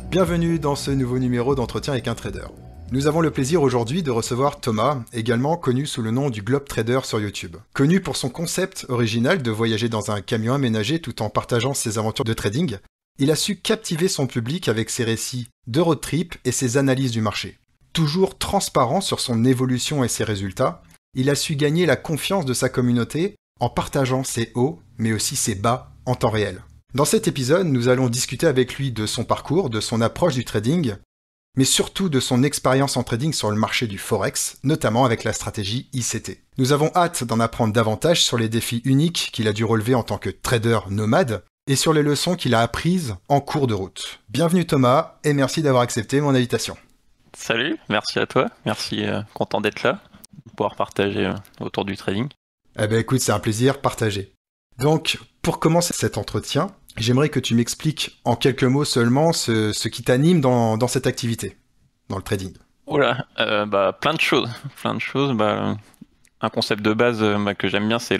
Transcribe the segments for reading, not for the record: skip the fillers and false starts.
Bienvenue dans ce nouveau numéro d'Entretien avec un trader. Nous avons le plaisir aujourd'hui de recevoir Thomas, également connu sous le nom du Globe Trader sur YouTube. Connu pour son concept original de voyager dans un camion aménagé tout en partageant ses aventures de trading, il a su captiver son public avec ses récits de road trip et ses analyses du marché. Toujours transparent sur son évolution et ses résultats, il a su gagner la confiance de sa communauté en partageant ses hauts, mais aussi ses bas en temps réel. Dans cet épisode, nous allons discuter avec lui de son parcours, de son approche du trading, mais surtout de son expérience en trading sur le marché du Forex, notamment avec la stratégie ICT. Nous avons hâte d'en apprendre davantage sur les défis uniques qu'il a dû relever en tant que trader nomade, et sur les leçons qu'il a apprises en cours de route. Bienvenue Thomas, et merci d'avoir accepté mon invitation. Salut, merci à toi, merci, content d'être là, de pouvoir partager autour du trading. Eh ben écoute, c'est un plaisir partagé. Donc, pour commencer cet entretien, j'aimerais que tu m'expliques en quelques mots seulement ce qui t'anime dans cette activité, dans le trading. Oula, plein de choses. Un concept de base que j'aime bien, c'est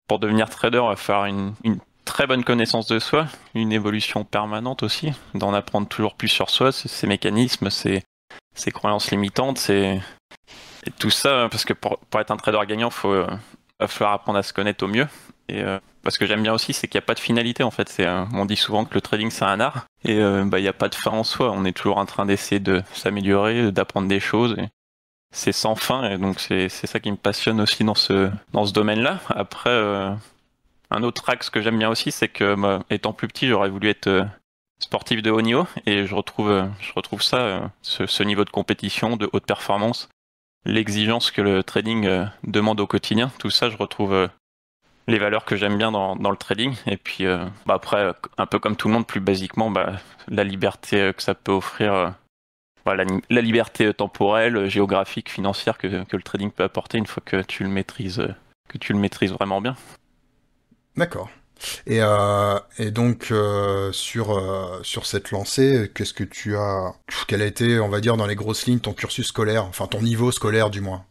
pour devenir trader, on va faire une très bonne connaissance de soi, une évolution permanente aussi, d'en apprendre toujours plus sur soi, ses mécanismes, ses croyances limitantes, et tout ça, parce que pour être un trader gagnant, va falloir apprendre à se connaître au mieux. Et parce que j'aime bien aussi, c'est qu'il n'y a pas de finalité en fait. On dit souvent que le trading c'est un art, et il n'y a pas de fin en soi. On est toujours en train d'essayer de s'améliorer, d'apprendre des choses. Et c'est sans fin, et donc c'est ça qui me passionne aussi dans ce domaine-là. Après, un autre axe que j'aime bien aussi, c'est que étant plus petit, j'aurais voulu être sportif de haut niveau, et je retrouve ça, ce niveau de compétition, de haute performance, l'exigence que le trading demande au quotidien. Tout ça, je retrouve les valeurs que j'aime bien dans le trading. Et puis après, un peu comme tout le monde, plus basiquement, la liberté que ça peut offrir, la liberté temporelle, géographique, financière que le trading peut apporter une fois que tu le maîtrises vraiment bien. D'accord. Et donc sur cette lancée, quel a été, on va dire, dans les grosses lignes, ton cursus scolaire, enfin ton niveau scolaire du moins?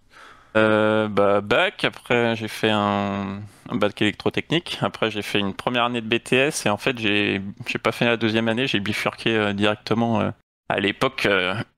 Bac, après j'ai fait un bac électrotechnique, après j'ai fait une première année de BTS, et en fait j'ai pas fait la deuxième année, j'ai bifurqué directement. À l'époque,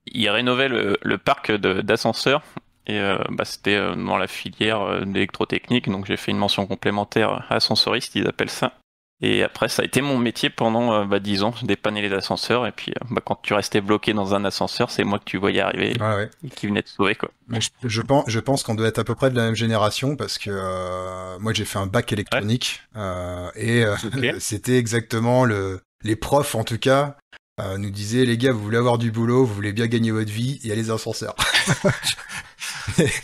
ils rénovaient le parc d'ascenseurs, et c'était dans la filière d'électrotechnique, donc j'ai fait une mention complémentaire ascensoriste, ils appellent ça. Et après, ça a été mon métier pendant 10 ans, dépanner les ascenseurs. Et puis, quand tu restais bloqué dans un ascenseur, c'est moi que tu voyais arriver, Ah ouais. et qui venait te sauver, quoi. Mais je pense qu'on doit être à peu près de la même génération parce que moi j'ai fait un bac électronique Ok. c'était exactement les profs en tout cas nous disaient les gars, vous voulez avoir du boulot, vous voulez bien gagner votre vie, il y a les ascenseurs.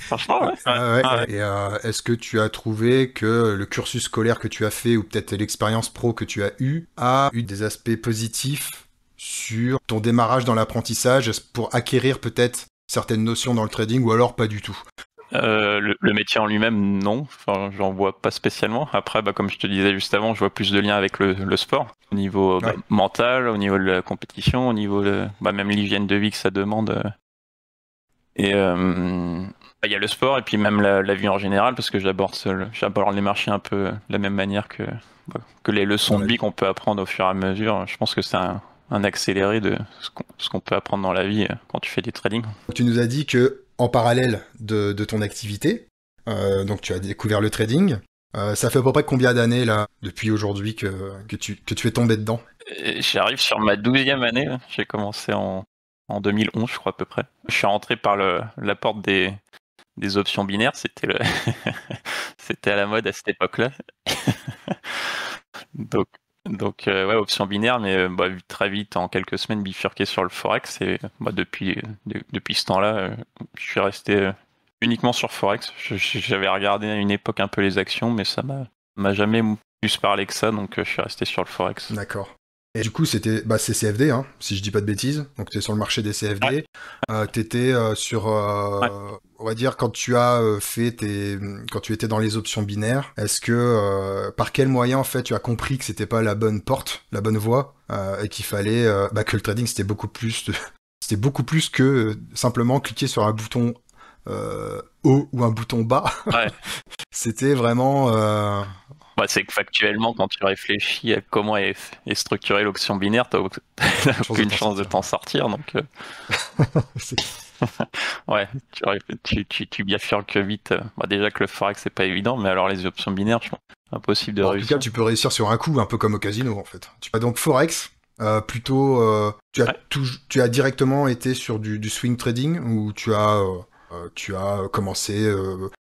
Franchement, ouais. Ouais. Ouais. Et est-ce que tu as trouvé que le cursus scolaire que tu as fait ou peut-être l'expérience pro que tu as eu des aspects positifs sur ton démarrage dans l'apprentissage pour acquérir peut-être certaines notions dans le trading ou alors pas du tout? Le métier en lui-même, non. Enfin, j'en vois pas spécialement. Après, comme je te disais juste avant, je vois plus de liens avec le sport. Au niveau Ouais. mental, au niveau de la compétition, au niveau de même l'hygiène de vie que ça demande. Et il y a le sport, et puis même la vie en général, parce que j'aborde les marchés un peu de la même manière que les leçons Dans de la vie vie. qu'on peut apprendre au fur et à mesure. Je pense que c'est un accéléré de ce qu'on peut apprendre dans la vie quand tu fais du trading. Tu nous as dit que en parallèle de ton activité, donc tu as découvert le trading. Ça fait à peu près combien d'années là, depuis aujourd'hui que tu es tombé dedans? Et j'arrive sur ma 12e année, là. J'ai commencé en 2011, je crois, à peu près. Je suis rentré par la porte des options binaires. C'était à la mode à cette époque-là. Donc, ouais, options binaires, mais très vite, en quelques semaines, bifurqué sur le Forex. Et depuis ce temps-là, je suis resté uniquement sur Forex. J'avais regardé à une époque un peu les actions, mais ça m'a jamais plus parlé que ça, donc je suis resté sur le Forex. D'accord. Et du coup, c'est CFD, hein, si je dis pas de bêtises. Donc, tu es sur le marché des CFD. Ouais. Tu étais sur, Ouais. on va dire, quand tu as quand tu étais dans les options binaires, est-ce que, par quel moyen, en fait, tu as compris que c'était pas la bonne porte, la bonne voie, et qu'il fallait, que le trading, c'était beaucoup plus c'était beaucoup plus que simplement cliquer sur un bouton haut ou un bouton bas. Ouais. C'était vraiment, C'est que factuellement, quand tu réfléchis à comment est structurée l'option binaire, t'as aucune chance de t'en sortir. Donc, ouais, tu bifurques que vite. Déjà que le Forex, c'est pas évident, mais alors les options binaires, je pense, impossible de réussir. En tout cas, tu peux réussir sur un coup, un peu comme au casino, en fait. Tu as donc Forex, plutôt, tu as directement été sur du swing trading, ou tu as commencé,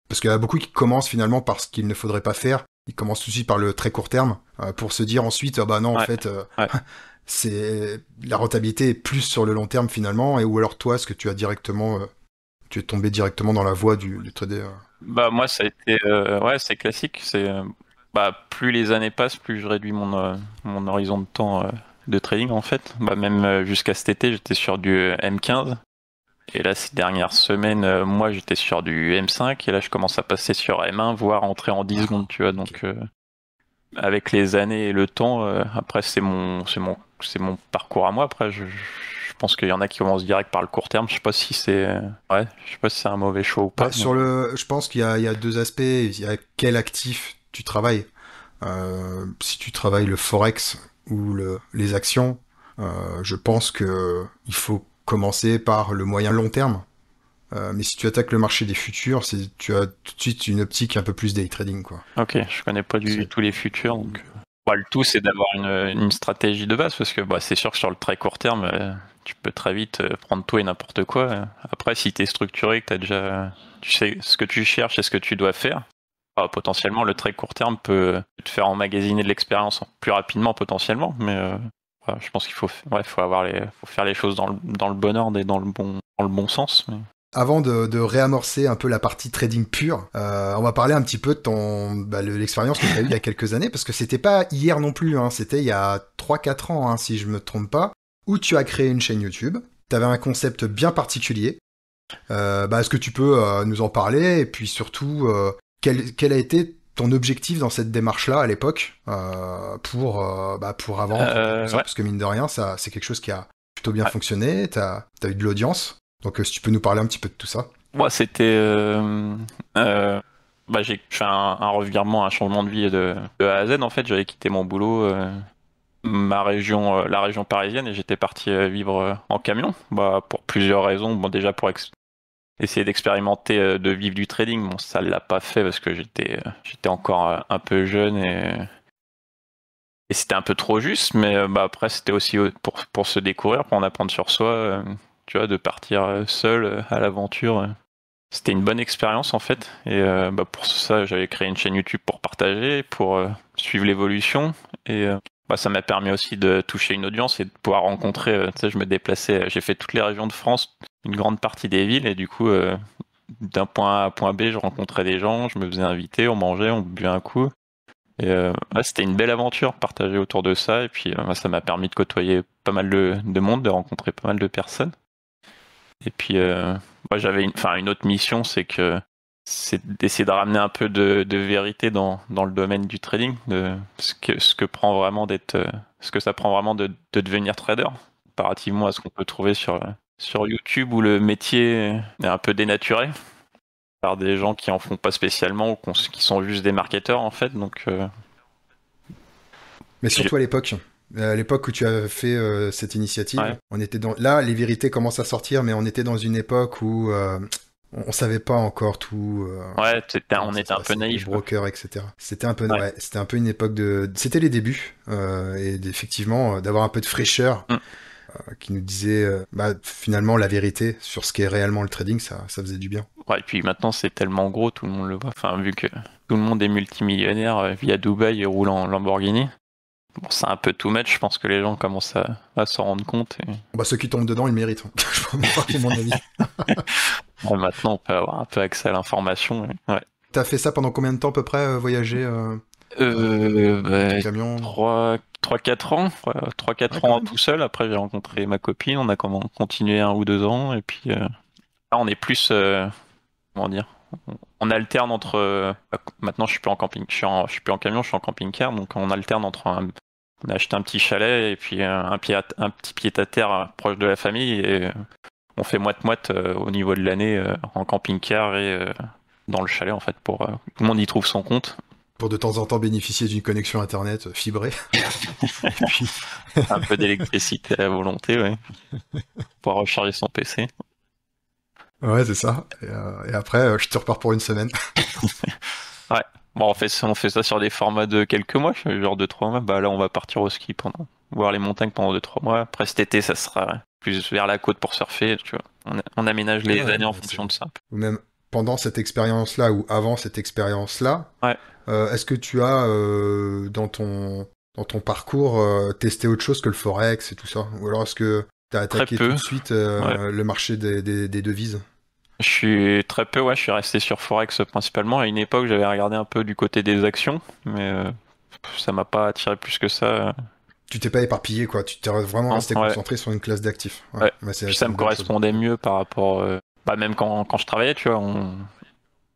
parce qu'il y a beaucoup qui commencent finalement par ce qu'il ne faudrait pas faire. Ils commencent tout de suite par le très court terme, pour se dire ensuite, bah non, en fait, c'est la rentabilité est plus sur le long terme finalement, et ou alors toi, est-ce que tu as directement, tu es tombé directement dans la voie du trader Bah moi, ça a été, c'est classique. Plus les années passent, plus je réduis mon horizon de temps de trading en fait. Même jusqu'à cet été, j'étais sur du M15. Et là, ces dernières semaines, moi, j'étais sur du M5. Et là, je commence à passer sur M1, voire entrer en 10 secondes, tu vois. Donc, avec les années et le temps, après, c'est mon parcours à moi. Après, je pense qu'il y en a qui commencent direct par le court terme. Je sais pas si c'est, je sais pas si c'est un mauvais choix ou pas. Je pense qu'il y a deux aspects. Il y a quel actif tu travailles. Si tu travailles le forex ou les actions, je pense que il faut commencer par le moyen long terme. Mais si tu attaques le marché des futurs, tu as tout de suite une optique un peu plus day trading, quoi. Ok, je connais pas du tout les futurs, donc le tout c'est d'avoir une stratégie de base, parce que c'est sûr que sur le très court terme, tu peux très vite prendre tout et n'importe quoi. Après, si tu es structuré, que tu sais ce que tu cherches et ce que tu dois faire, potentiellement le très court terme peut te faire emmagasiner de l'expérience plus rapidement potentiellement, mais je pense qu'il faut faire les choses dans le bon ordre et dans le bon sens. Mais... Avant de réamorcer un peu la partie trading pure, on va parler un petit peu de l'expérience que tu as eue il y a quelques années, parce que c'était pas hier non plus, hein, c'était il y a 3-4 ans, hein, si je me trompe pas, où tu as créé une chaîne YouTube. Tu avais un concept bien particulier. Est-ce que tu peux nous en parler, et puis surtout, quel a été ton objectif dans cette démarche-là à l'époque pour avant, parce que mine de rien, ça c'est quelque chose qui a plutôt bien fonctionné, t'as eu de l'audience. Donc, si tu peux nous parler un petit peu de tout ça. Moi, c'était... j'ai fait un revirement, un changement de vie de A à Z. En fait, j'avais quitté mon boulot, la région parisienne, et j'étais parti vivre en camion. Pour plusieurs raisons. Déjà pour essayer d'expérimenter de vivre du trading. Bon, ça l'a pas fait parce que j'étais encore un peu jeune et c'était un peu trop juste. Mais après, c'était aussi pour se découvrir, pour en apprendre sur soi. Tu vois, de partir seul à l'aventure. C'était une bonne expérience en fait. Et pour ça, j'avais créé une chaîne YouTube pour partager, pour suivre l'évolution. Et ça m'a permis aussi de toucher une audience et de pouvoir rencontrer. Je me déplaçais, j'ai fait toutes les régions de France, une grande partie des villes. Et du coup, d'un point A à point B, je rencontrais des gens, je me faisais inviter, on mangeait, on buvait un coup. Et c'était une belle aventure partagée autour de ça. Et puis ça m'a permis de côtoyer pas mal de monde, de rencontrer pas mal de personnes. Et puis, moi, j'avais une autre mission, c'est d'essayer de ramener un peu de vérité dans le domaine du trading, de ce que ça prend vraiment de devenir trader, comparativement à ce qu'on peut trouver sur YouTube, où le métier est un peu dénaturé par des gens qui en font pas spécialement ou qui sont juste des marketeurs en fait. Donc, mais surtout à l'époque où tu as fait cette initiative, on était là, les vérités commencent à sortir, mais on était dans une époque où on savait pas encore tout. On était un peu naïf. Les brokers, etc. C'était un peu une époque c'était les débuts, et effectivement d'avoir un peu de fraîcheur. Qui nous disait finalement la vérité sur ce qu'est réellement le trading, ça faisait du bien. Et puis maintenant c'est tellement gros, tout le monde le voit. Vu que tout le monde est multimillionnaire, via Dubaï et roule en Lamborghini. Bon, c'est un peu too much, je pense que les gens commencent à s'en rendre compte. Ceux qui tombent dedans, ils méritent. Je peux pas mon avis. Maintenant, on peut avoir un peu accès à l'information. Ouais. T'as fait ça pendant combien de temps à peu près, voyager camion 3-4 ans. 3-4 ans tout seul. Après, j'ai rencontré ma copine. On a continué 1 ou 2 ans. Et puis, là, on est plus... comment dire, on alterne entre... maintenant, je suis plus en camping. Je suis plus en camion, je suis en camping-car. Donc, on alterne entre... on a acheté un petit chalet et puis un petit pied-à-terre proche de la famille. Et on fait moite-moite au niveau de l'année en camping-car et dans le chalet, en fait. Tout le monde y trouve son compte. Pour de temps en temps bénéficier d'une connexion internet fibrée. Et puis... Un peu d'électricité à la volonté, ouais. Pour recharger son PC. Ouais, c'est ça. Et après, je te repars pour une semaine. Ouais. Bon, on fait ça sur des formats de quelques mois, genre 2-3 mois. Bah là, on va partir au ski voir les montagnes pendant 2-3 mois. Après cet été, ça sera plus vers la côte pour surfer, tu vois. On aménage les années en fonction de ça. Ou même pendant cette expérience-là ou avant cette expérience-là, Ouais. Est-ce que tu as dans ton parcours testé autre chose que le forex et tout ça? Ou alors est-ce que tu as attaqué tout de suite le marché des devises? Je suis très peu, ouais, je suis resté sur Forex principalement. À une époque, j'avais regardé un peu du côté des actions, mais ça m'a pas attiré plus que ça. Tu t'es pas éparpillé, quoi. Tu t'es vraiment resté concentré sur une classe d'actifs. Ouais. Puis ça me correspondait mieux par rapport, même quand je travaillais, tu vois, on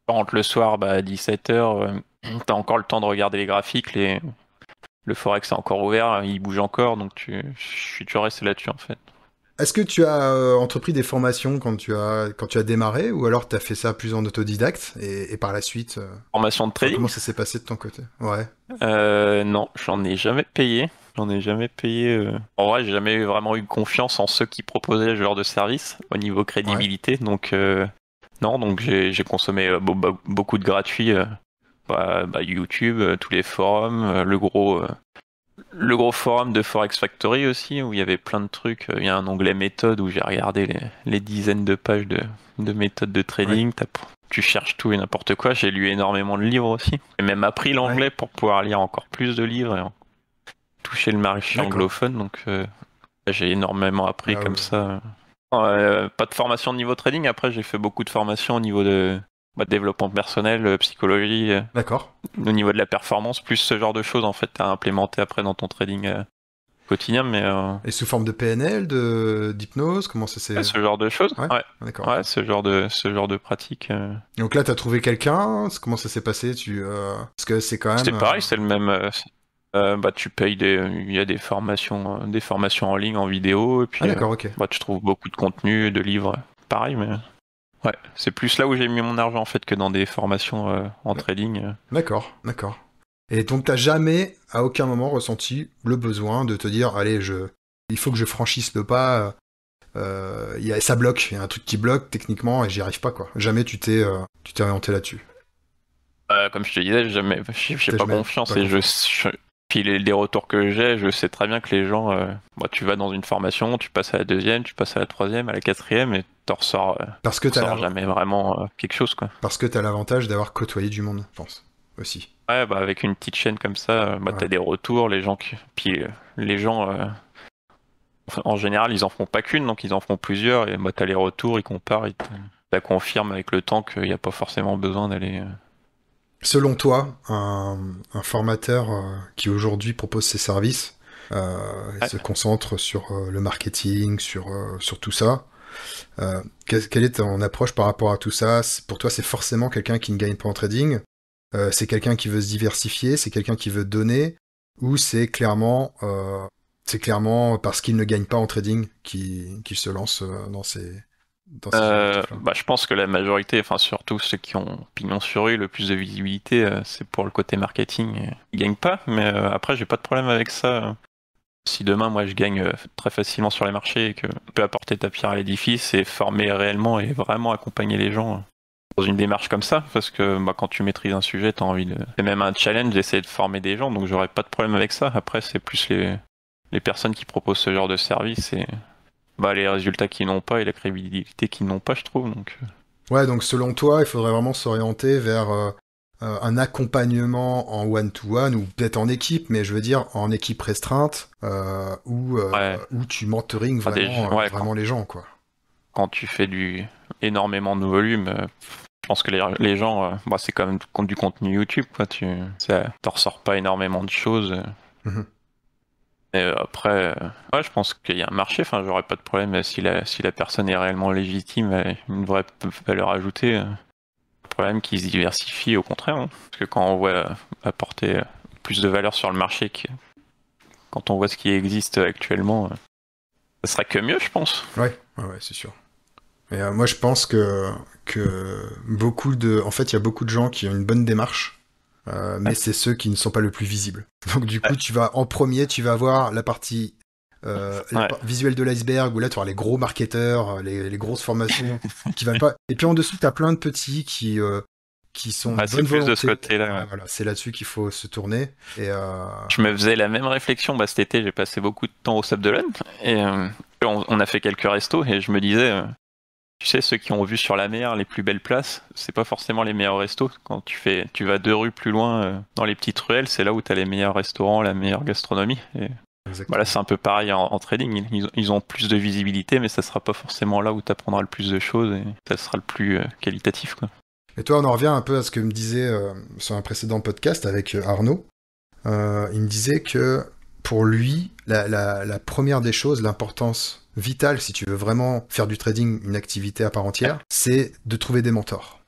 rentre le soir à 17h, t'as encore le temps de regarder les graphiques, le Forex est encore ouvert, il bouge encore, donc je suis toujours resté là-dessus en fait. Est-ce que tu as entrepris des formations quand tu as démarré, ou alors tu as fait ça plus en autodidacte et par la suite Formation de trading? Comment ça s'est passé de ton côté? Ouais. Non, j'en ai jamais payé. J'en ai jamais payé. En vrai, j'ai jamais vraiment eu confiance en ceux qui proposaient ce genre de service au niveau crédibilité. Ouais. Donc non, donc j'ai consommé beaucoup de gratuits. YouTube, tous les forums, le gros forum de Forex Factory aussi, où il y avait plein de trucs. Il y a un onglet méthode où j'ai regardé les dizaines de pages de méthodes de trading. Ouais. Tu cherches tout et n'importe quoi. J'ai lu énormément de livres aussi. J'ai même appris l'anglais pour pouvoir lire encore plus de livres et toucher le marché anglophone. Donc j'ai énormément appris comme ça. Pas de formation de niveau trading. Après, j'ai fait beaucoup de formations au niveau de développement personnel, psychologie. D'accord. Au niveau de la performance, plus ce genre de choses en fait à implémenter après dans ton trading quotidien. Mais et sous forme de PNL, d'hypnose, comment ça s'est... ce genre de choses. Ouais. D'accord. Ouais, ce genre de pratique. Donc là, t'as trouvé quelqu'un. Comment ça s'est passé? Parce que c'est quand même. C'était pareil, c'est le même. Tu payes il y a des formations en ligne, en vidéo, et puis ok. Tu trouves beaucoup de contenu, de livres, pareil, mais ouais, c'est plus là où j'ai mis mon argent en fait que dans des formations en trading. D'accord. Et donc t'as jamais, à aucun moment, ressenti le besoin de te dire, allez, il faut que je franchisse le pas. Ça bloque, il y a un truc qui bloque techniquement et j'y arrive pas, quoi. Jamais tu t'es orienté là-dessus. Comme je te disais, j'ai pas confiance et puis les retours que j'ai, je sais très bien que les gens, tu vas dans une formation, tu passes à la deuxième, tu passes à la troisième, à la quatrième, et t'en ressors, jamais vraiment quelque chose, quoi. Parce que t'as l'avantage d'avoir côtoyé du monde, je pense, aussi. Ouais, avec une petite chaîne comme ça, t'as des retours, puis les gens, en général, ils en font pas qu'une, donc ils en font plusieurs, et t'as les retours, ils comparent, ils te confirment avec le temps qu'il n'y a pas forcément besoin d'aller... Selon toi, un formateur qui aujourd'hui propose ses services, se concentre sur le marketing, sur tout ça, quelle est ton approche par rapport à tout ça? Pour toi, c'est forcément quelqu'un qui ne gagne pas en trading? C'est quelqu'un qui veut se diversifier? C'est quelqu'un qui veut donner? Ou c'est clairement parce qu'il ne gagne pas en trading qu'il se lance dans ces... je pense que la majorité, enfin surtout ceux qui ont pignon sur rue, le plus de visibilité, c'est pour le côté marketing. Ils gagnent pas, mais après j'ai pas de problème avec ça. Si demain moi je gagne très facilement sur les marchés et que tu peux apporter ta pierre à l'édifice et former réellement et vraiment accompagner les gens dans une démarche comme ça, parce que quand tu maîtrises un sujet, t'as envie de... C'est même un challenge d'essayer de former des gens, donc j'aurais pas de problème avec ça. Après c'est plus les personnes qui proposent ce genre de service et les résultats qu'ils n'ont pas et la crédibilité qu'ils n'ont pas, je trouve. Donc... Ouais, donc selon toi, il faudrait vraiment s'orienter vers un accompagnement en one-to-one, ou peut-être en équipe, mais je veux dire en équipe restreinte, où tu mentoring vraiment les gens, quoi. Quand tu fais énormément de volume, je pense que les gens, c'est quand même du contenu YouTube, quoi. T'en ressors pas énormément de choses. Et après, je pense qu'il y a un marché, enfin j'aurais pas de problème si la personne est réellement légitime, une vraie valeur ajoutée, pas de problème qu'il se diversifie, au contraire, hein. Parce que quand on voit apporter plus de valeur sur le marché, quand on voit ce qui existe actuellement, ça serait que mieux, je pense. Ouais, c'est sûr. Et moi je pense que en fait il y a beaucoup de gens qui ont une bonne démarche, mais c'est ceux qui ne sont pas le plus visibles. Donc du coup, tu vas en premier, tu vas avoir la partie visuelle de l'iceberg, où là tu auras les gros marketeurs, les grosses formations qui valent pas. Et puis en dessous, tu as plein de petits qui sont de c'est bonne plus volonté. de ce côté-là. Ouais. Voilà, c'est là-dessus qu'il faut se tourner. Et Je me faisais la même réflexion. Cet été, j'ai passé beaucoup de temps au Sable d'Olonne et on a fait quelques restos et je me disais, tu sais, ceux qui ont vu sur la mer les plus belles places, c'est pas forcément les meilleurs restos. Quand tu vas 2 rues plus loin dans les petites ruelles, c'est là où tu as les meilleurs restaurants, la meilleure gastronomie. Et voilà, c'est un peu pareil en trading. Ils ont plus de visibilité, mais ça sera pas forcément là où tu apprendras le plus de choses et ça sera le plus qualitatif, quoi. Et toi, on en revient un peu à ce que me disait sur un précédent podcast avec Arnaud. Il me disait que pour lui, la première des choses, l'importance vitale, si tu veux vraiment faire du trading une activité à part entière, c'est de trouver des mentors.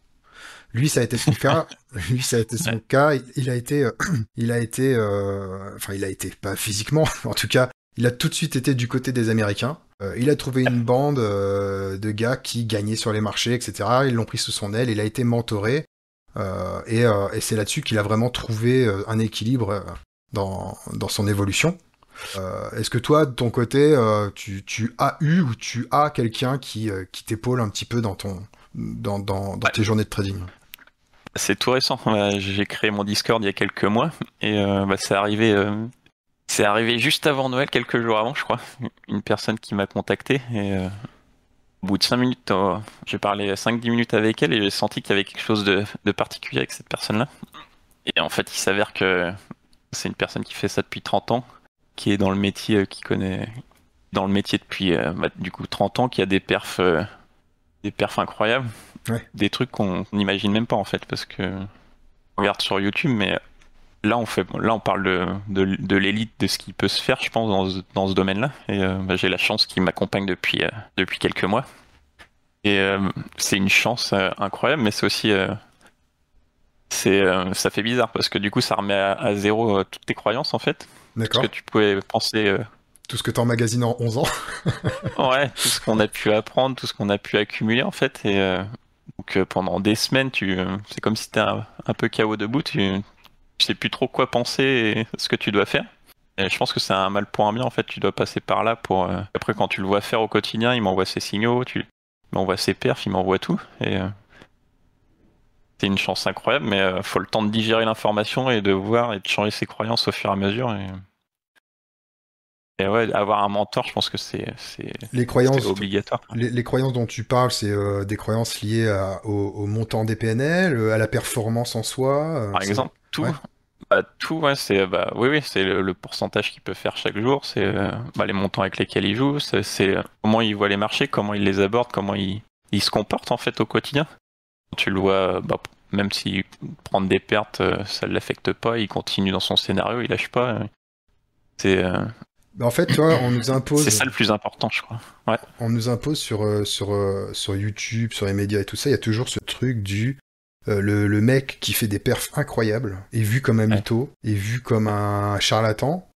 Lui, ça a été son cas. Il a été, pas physiquement, en tout cas, il a tout de suite été du côté des Américains. Il a trouvé une bande de gars qui gagnaient sur les marchés, etc. Ils l'ont pris sous son aile. Il a été mentoré. Et c'est là-dessus qu'il a vraiment trouvé un équilibre dans son évolution. Est-ce que toi, de ton côté, tu as eu ou tu as quelqu'un qui t'épaule un petit peu dans tes journées de trading? C'est tout récent. J'ai créé mon Discord il y a quelques mois et c'est arrivé juste avant Noël, quelques jours avant, je crois. Une personne qui m'a contacté et au bout de 5 minutes, j'ai parlé 5-10 minutes avec elle et j'ai senti qu'il y avait quelque chose de particulier avec cette personne-là. Et en fait, il s'avère que c'est une personne qui fait ça depuis 30 ans, qui est dans le métier, qui connaît dans le métier depuis du coup 30 ans, qui a des perfs incroyables, des trucs qu'on n'imagine même pas en fait, parce que on regarde sur YouTube, mais là on parle de l'élite de ce qui peut se faire, je pense, dans ce domaine-là. Et j'ai la chance qu'il m'accompagne depuis quelques mois. Et c'est une chance incroyable, mais c'est aussi ça fait bizarre parce que du coup ça remet à zéro toutes tes croyances en fait. D'accord. Tout ce que tu pouvais penser. Tout ce que t'emmagasines en 11 ans. Ouais, tout ce qu'on a pu apprendre, tout ce qu'on a pu accumuler en fait. Et donc pendant des semaines, c'est comme si t'es un peu KO debout, tu sais plus trop quoi penser et ce que tu dois faire. Et je pense que c'est un mal pour un bien en fait, tu dois passer par là pour... Après quand tu le vois faire au quotidien, il m'envoie ses signaux, il m'envoie ses perfs, il m'envoie tout. Et c'est une chance incroyable, mais faut le temps de digérer l'information et de voir et de changer ses croyances au fur et à mesure. Et ouais, avoir un mentor, je pense que c'est obligatoire. Les croyances dont tu parles, c'est des croyances liées au montant des PNL, à la performance en soi. Par exemple, tout. Ouais. Tout, ouais, oui, c'est le pourcentage qu'il peut faire chaque jour, c'est les montants avec lesquels il joue, c'est comment il voit les marchés, comment il les aborde, comment il se comporte en fait au quotidien. Tu le vois, même s'il prend des pertes, ça ne l'affecte pas, il continue dans son scénario, il lâche pas. C'est En fait, toi, on nous impose. C'est ça le plus important, je crois. Ouais. On nous impose sur YouTube, sur les médias et tout ça, il y a toujours ce truc du le mec qui fait des perfs incroyables est vu comme un mytho, est vu comme un charlatan,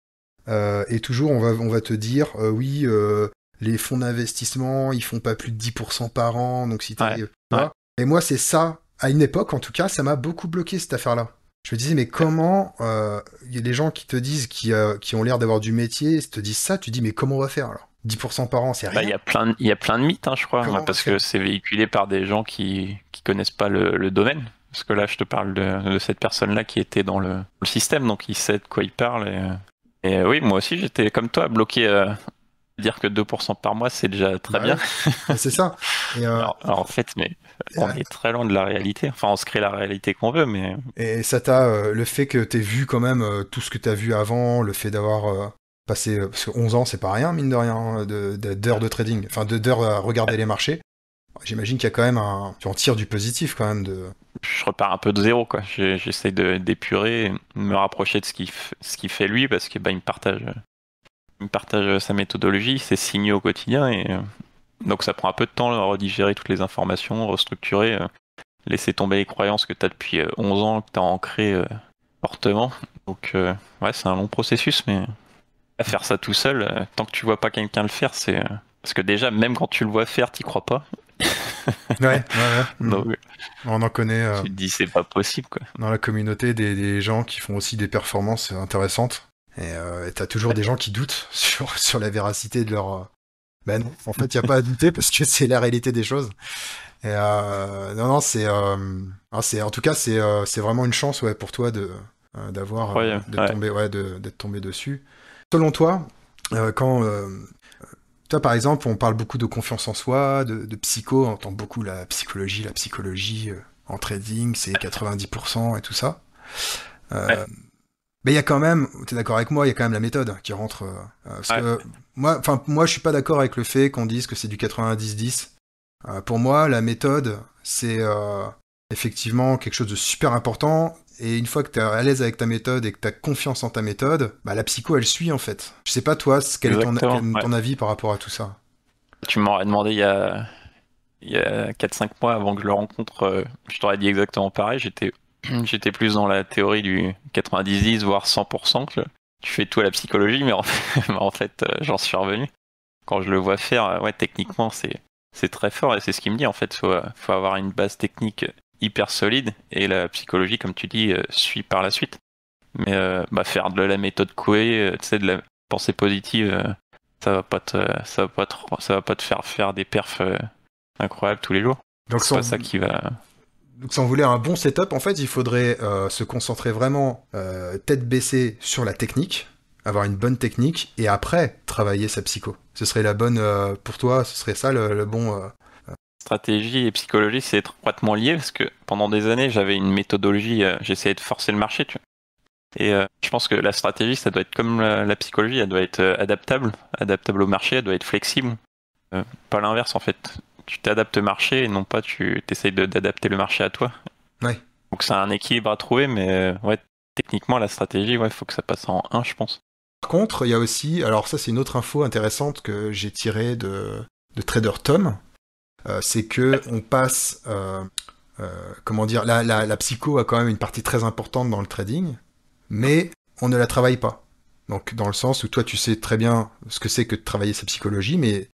et toujours on va te dire oui, les fonds d'investissement ils font pas plus de 10% par an, donc si t'es Et moi c'est ça, à une époque en tout cas, ça m'a beaucoup bloqué cette affaire-là. Je me disais, mais comment il y a des gens qui te disent, qui ont l'air d'avoir du métier, te disent ça, tu dis, mais comment on va faire alors? 10% par an, c'est rien. Il y a plein de mythes, je crois, parce que c'est véhiculé par des gens qui connaissent pas le domaine. Parce que là, je te parle de cette personne-là qui était dans le système, donc il sait de quoi il parle. Et oui, moi aussi, j'étais comme toi, bloqué à dire que 2% par mois, c'est déjà très bien. C'est ça. Et alors, en fait, mais on est très loin de la réalité. Enfin, on se crée la réalité qu'on veut, mais... Et ça t'a... le fait que t'aies vu quand même tout ce que t'as vu avant, le fait d'avoir passé... parce que 11 ans, c'est pas rien, mine de rien, d'heures de trading, enfin d'heures à regarder les marchés. J'imagine qu'il y a quand même tu en tires du positif quand même. Je repars un peu de zéro, quoi. J'essaie d'épurer, de me rapprocher de ce qu'il fait lui, parce que il me partage sa méthodologie, ses signaux au quotidien, et donc ça prend un peu de temps à redigérer toutes les informations, restructurer, laisser tomber les croyances que tu as depuis 11 ans, que tu as ancrées fortement. Donc c'est un long processus, mais à faire ça tout seul, tant que tu vois pas quelqu'un le faire, c'est... Parce que déjà, même quand tu le vois faire, t'y crois pas. Ouais. Donc, On en connaît tu te dis, c'est pas possible, quoi. dans la communauté des gens qui font aussi des performances intéressantes. Et t'as toujours des gens qui doutent sur la véracité de leur... Ben non, en fait, il n'y a pas à douter parce que c'est la réalité des choses. Non, en tout cas, c'est vraiment une chance, ouais, pour toi d'avoir, Incroyable. de Ouais. tomber, ouais, d'être tombé dessus. Selon toi, quand, toi, par exemple, on parle beaucoup de confiance en soi, de psycho, on entend beaucoup la psychologie en trading, c'est 90% et tout ça. Ouais. Euh, mais il y a quand même, t'es d'accord avec moi, il y a quand même la méthode qui rentre. Parce Ouais. que moi, je suis pas d'accord avec le fait qu'on dise que c'est du 90-10. Pour moi, la méthode, c'est effectivement quelque chose de super important. Et une fois que t'es à l'aise avec ta méthode et que t'as confiance en ta méthode, bah la psycho, elle suit en fait. Je sais pas toi, quel est Exactement. Ouais. ton avis par rapport à tout ça? Tu m'aurais demandé il y a 4-5 mois avant que je le rencontre, je t'aurais dit exactement pareil. J'étais plus dans la théorie du 90-10, voire 100%. Que tu fais tout à la psychologie, mais mais en fait, j'en suis revenu. Quand je le vois faire, ouais, techniquement, c'est très fort et c'est ce qu'il me dit. En fait, faut avoir une base technique hyper solide et la psychologie, comme tu dis, suit par la suite. Mais faire de la méthode Coué, tu sais, de la pensée positive, ça va pas te faire des perfs incroyables tous les jours. Donc, C'est pas ça qui va. Donc si on voulait un bon setup, en fait, il faudrait se concentrer vraiment tête baissée sur la technique, avoir une bonne technique, et après travailler sa psycho. Ce serait la bonne, pour toi, ce serait ça le bon... Stratégie et psychologie, c'est étroitement lié parce que pendant des années, j'avais une méthodologie, j'essayais de forcer le marché, tu vois. Et je pense que la stratégie, ça doit être comme la psychologie, elle doit être adaptable au marché, elle doit être flexible. Pas l'inverse en fait. Tu t'adaptes au marché et non pas tu t'essayes d'adapter le marché à toi. Ouais. Donc c'est un équilibre à trouver, mais ouais, techniquement la stratégie, ouais, faut que ça passe en un, je pense. Par contre, il y a aussi, alors ça c'est une autre info intéressante que j'ai tirée de Trader Tom, c'est que on passe, comment dire, la psycho a quand même une partie très importante dans le trading, mais on ne la travaille pas. Donc dans le sens où toi tu sais très bien ce que c'est que de travailler sa psychologie, mais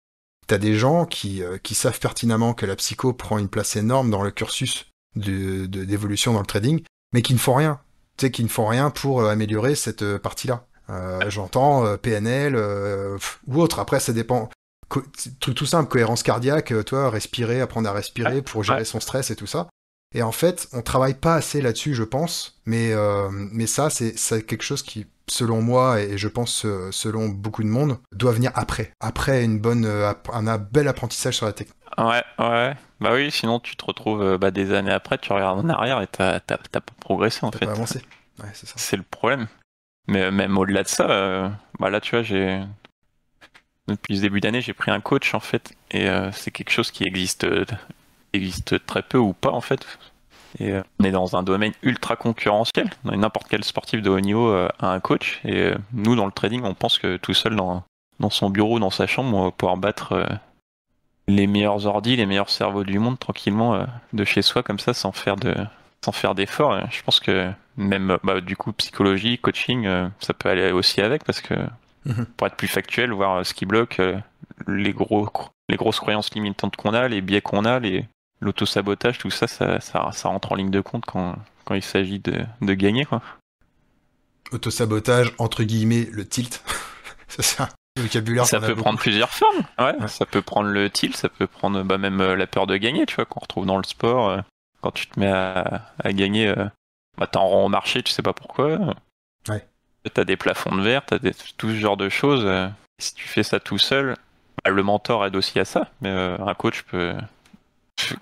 t'as des gens qui savent pertinemment que la psycho prend une place énorme dans le cursus d'évolution dans le trading, mais qui ne font rien. Tu sais, qui ne font rien pour améliorer cette partie-là. J'entends PNL ou autre. Après, ça dépend. Truc tout simple, cohérence cardiaque, toi, respirer, apprendre à Ouais, respirer pour ouais. gérer son stress et tout ça. Et en fait, on travaille pas assez là-dessus, je pense. Mais ça, c'est quelque chose qui, selon moi, et je pense selon beaucoup de monde, doit venir après. Après un bel apprentissage sur la technique. Ouais, ouais. Bah oui, sinon tu te retrouves des années après, tu regardes en arrière et t'as pas progressé en T'as pas fait. avancé. Ouais, c'est ça. C'est le problème. Mais même au-delà de ça, là tu vois, depuis ce début d'année, j'ai pris un coach en fait, et c'est quelque chose qui existe très peu ou pas en fait. Et on est dans un domaine ultra concurrentiel. N'importe quel sportif de haut niveau a un coach, et nous dans le trading, on pense que tout seul dans son bureau, dans sa chambre, on va pouvoir battre les meilleurs ordis, les meilleurs cerveaux du monde tranquillement de chez soi comme ça, sans faire d'efforts. Je pense que même du coup psychologie, coaching, ça peut aller aussi avec parce que Mhm. pour être plus factuel, voir ce qui bloque, les grosses croyances limitantes qu'on a, les biais qu'on a, l'auto-sabotage, tout ça, ça rentre en ligne de compte quand il s'agit de gagner, quoi. Autosabotage, entre guillemets, le tilt. C'est ça. Le vocabulaire Ça qu'on a peut beaucoup. prendre plusieurs formes, ouais. Ouais. Ça peut prendre le tilt, ça peut prendre même la peur de gagner, tu vois, qu'on retrouve dans le sport. Quand tu te mets à gagner, t'es en rond au marché, tu sais pas pourquoi. Ouais. T'as des plafonds de verre, tout ce genre de choses. Si tu fais ça tout seul, le mentor aide aussi à ça, mais un coach peut.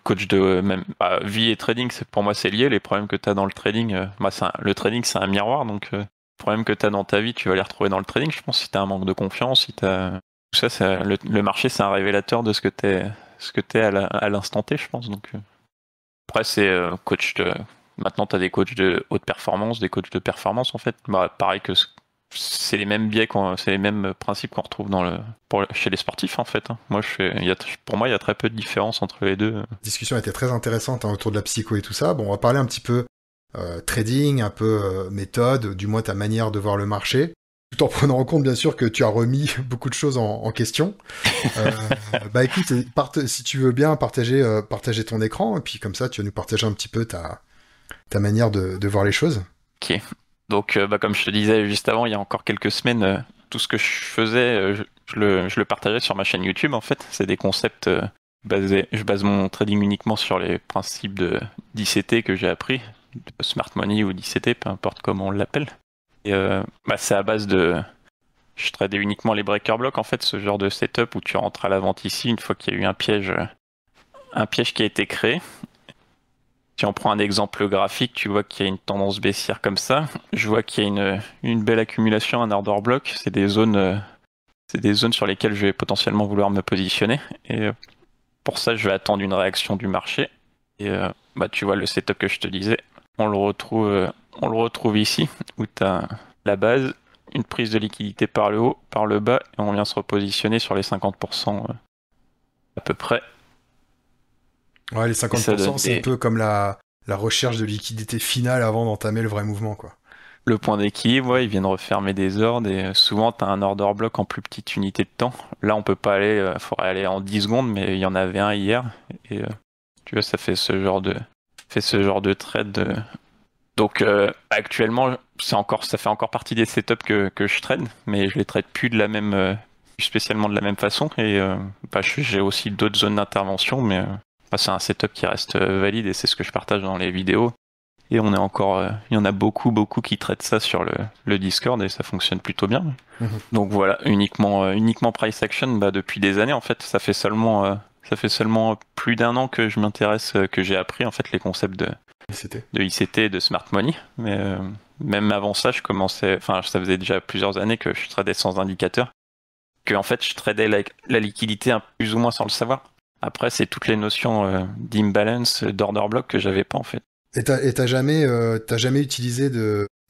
Coach de même vie et trading, pour moi c'est lié. Les problèmes que tu as dans le trading, le trading c'est un miroir, donc les problèmes que tu as dans ta vie, tu vas les retrouver dans le trading. Je pense si tu as un manque de confiance, si t'as tout ça, le marché c'est un révélateur de ce que t'es à l'instant T, je pense. Donc après c'est coach de. Maintenant tu as des coachs de haute performance, des coachs de performance en fait. Pareil que c'est les mêmes biais, c'est les mêmes principes qu'on retrouve chez les sportifs en fait. Hein. Pour moi, il y a très peu de différence entre les deux. La discussion était très intéressante autour de la psycho et tout ça. Bon, on va parler un petit peu trading, un peu méthode, du moins ta manière de voir le marché. tout en prenant en compte bien sûr que tu as remis beaucoup de choses en question. Bah écoute, si tu veux bien partager ton écran, et puis comme ça tu vas nous partager un petit peu ta manière de voir les choses. Ok. Donc, bah, comme je te disais juste avant, il y a encore quelques semaines, tout ce que je faisais, je le partageais sur ma chaîne YouTube en fait. C'est des concepts je base mon trading uniquement sur les principes d'ICT que j'ai appris, de Smart Money ou d'ICT, peu importe comment on l'appelle. Et bah, c'est à base je tradais uniquement les breaker blocks en fait, ce genre de setup où tu rentres à la vente ici une fois qu'il y a eu un piège qui a été créé. Si on prend un exemple graphique, tu vois qu'il y a une tendance baissière comme ça. Je vois qu'il y a une belle accumulation, un order block. C'est des zones sur lesquelles je vais potentiellement vouloir me positionner. Et pour ça, je vais attendre une réaction du marché. Et bah, tu vois le setup que je te disais. On le retrouve ici, où tu as la base, une prise de liquidité par le haut, par le bas, et on vient se repositionner sur les 50% à peu près. Ouais, les 50%, c'est un peu comme la recherche de liquidité finale avant d'entamer le vrai mouvement, quoi. Le point d'équilibre, ouais, ils viennent refermer des ordres et souvent tu as un order block en plus petite unité de temps. Là, on peut pas aller, faudrait aller en 10 secondes, mais il y en avait un hier. Et tu vois, ça fait ce genre de trade. Donc actuellement, ça fait encore partie des setups que je trade, mais je les trade plus plus spécialement de la même façon. Et bah, j'ai aussi d'autres zones d'intervention, mais bah, c'est un setup qui reste valide et c'est ce que je partage dans les vidéos. Et on est encore, il y en a beaucoup qui traitent ça sur le Discord et ça fonctionne plutôt bien. Donc voilà, uniquement price action, bah, depuis des années en fait. Ça fait seulement plus d'un an que je m'intéresse, que j'ai appris en fait les concepts de ICT et de Smart Money. Mais même avant ça, ça faisait déjà plusieurs années que je tradais sans indicateur. Que en fait, je tradais la liquidité plus ou moins sans le savoir. Après, c'est toutes les notions d'imbalance, d'order block que j'avais pas en fait. Et t'as jamais utilisé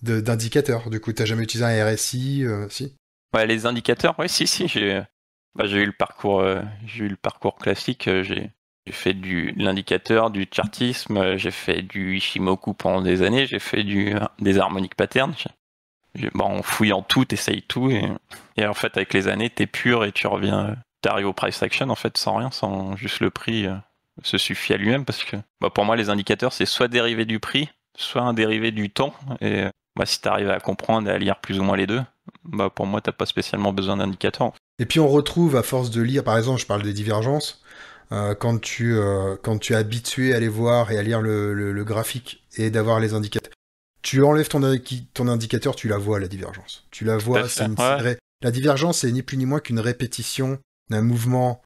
d'indicateur, du coup, t'as jamais utilisé un RSI, si? Ouais, les indicateurs, oui, si, j'ai eu le parcours classique, j'ai fait de l'indicateur, du chartisme, j'ai fait du Ishimoku pendant des années, j'ai fait des harmonic patterns. En fouillant tout, t'essayes tout, et en fait, avec les années, t'es pur et t'arrives au price action, en fait, sans rien, sans juste le prix se suffit à lui-même, parce que pour moi, les indicateurs, c'est soit dérivé du prix, soit un dérivé du temps, et si t'arrives à comprendre et à lire plus ou moins les deux, pour moi, t'as pas spécialement besoin d'indicateurs. Et puis on retrouve, à force de lire, par exemple, je parle des divergences, quand tu es habitué à les voir et à lire le graphique et d'avoir les indicateurs, tu enlèves ton indicateur, tu la vois, la divergence. Tu la vois, la divergence, c'est ni plus ni moins qu'une répétition d'un mouvement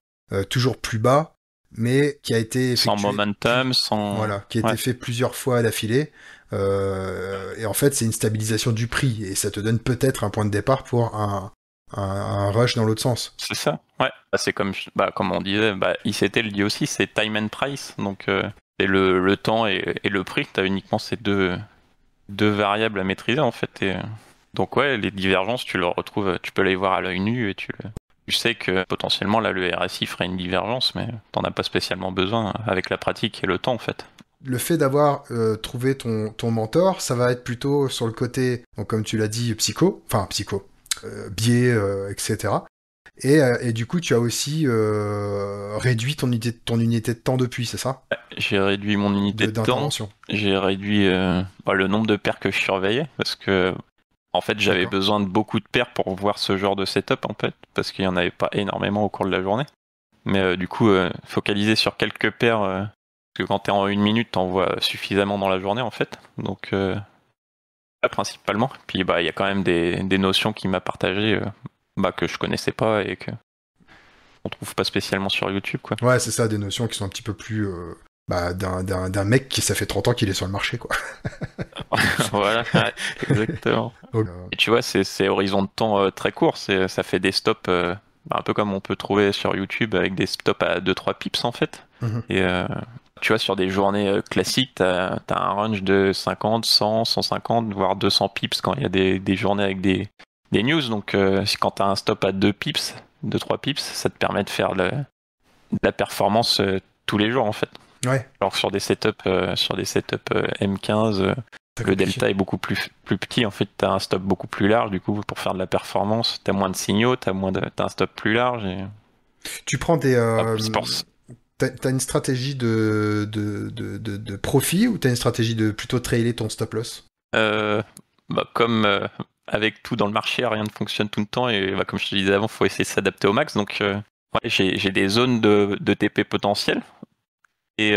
toujours plus bas, mais qui a été effectué... Sans momentum, Voilà, qui a été fait plusieurs fois d'affilée. Et en fait, c'est une stabilisation du prix, et ça te donne peut-être un point de départ pour un rush dans l'autre sens. C'est ça, ouais. C'est comme on disait, ICT le dit aussi, c'est time and price. Donc, c'est le temps et le prix. Tu as uniquement ces deux variables à maîtriser, en fait. Et, donc, ouais, les divergences, tu peux les voir à l'œil nu et tu sais que potentiellement, là, le RSI ferait une divergence, mais t'en as pas spécialement besoin avec la pratique et le temps, en fait. Le fait d'avoir trouvé ton mentor, ça va être plutôt sur le côté, donc comme tu l'as dit, biais, etc. Et du coup, tu as aussi réduit ton unité de temps depuis, c'est ça? J'ai réduit mon unité de temps. J'ai réduit le nombre de paires que je surveillais, parce que en fait, j'avais besoin de beaucoup de paires pour voir ce genre de setup, en fait, parce qu'il n'y en avait pas énormément au cours de la journée. Mais du coup, focaliser sur quelques paires, parce que quand t'es en 1 minute, t'en vois suffisamment dans la journée, en fait. Donc, principalement. Puis, il y a quand même des notions qu'il m'a partagées que je connaissais pas et que on trouve pas spécialement sur YouTube, quoi. Ouais, c'est ça, des notions qui sont un petit peu plus d'un mec qui ça fait 30 ans qu'il est sur le marché, quoi. Voilà, ouais, exactement. Et tu vois, c'est horizon de temps très court, ça fait des stops un peu comme on peut trouver sur YouTube avec des stops à 2-3 pips en fait. Et tu vois, sur des journées classiques, t'as un range de 50, 100, 150, voire 200 pips quand il y a des journées avec des news. Donc quand t'as un stop à 2 pips, 2-3 pips, ça te permet de faire de la performance tous les jours en fait. Ouais. Alors sur des setups M15, Le delta est beaucoup plus petit. En fait, tu as un stop beaucoup plus large. Du coup, pour faire de la performance, tu as moins de signaux, tu as un stop plus large. Et... Tu prends des... sports. T'as une stratégie de profit ou t'as une stratégie de plutôt trailer ton stop loss? Comme avec tout dans le marché, rien ne fonctionne tout le temps. Et comme je te disais avant, il faut essayer de s'adapter au max. Donc, ouais, j'ai des zones de TP potentielles. Et...